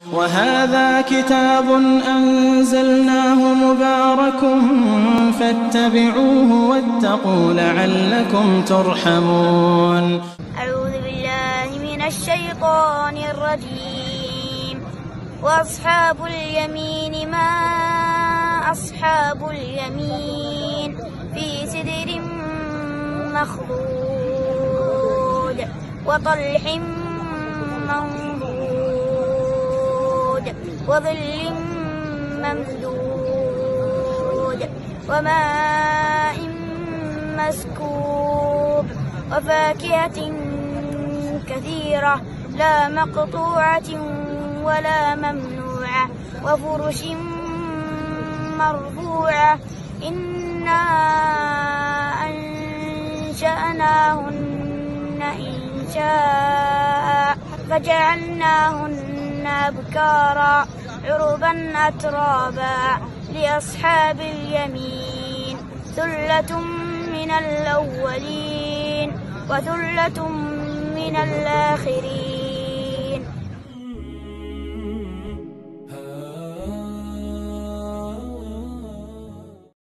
وهذا كتاب أنزلناه مبارك فاتبعوه واتقوا لعلكم ترحمون. أعوذ بالله من الشيطان الرجيم. وأصحاب اليمين ما أصحاب اليمين في سدر مخضود وطلح منضود وظل ممدود وماء مسكوب وفاكهة كثيرة لا مقطوعة ولا ممنوعة وفرش مرفوعة. إنا أنشأناهن إنشاء فجعلناهن أبكارا عربا أترابا لأصحاب اليمين ثلة من الأولين وثلة من الآخرين.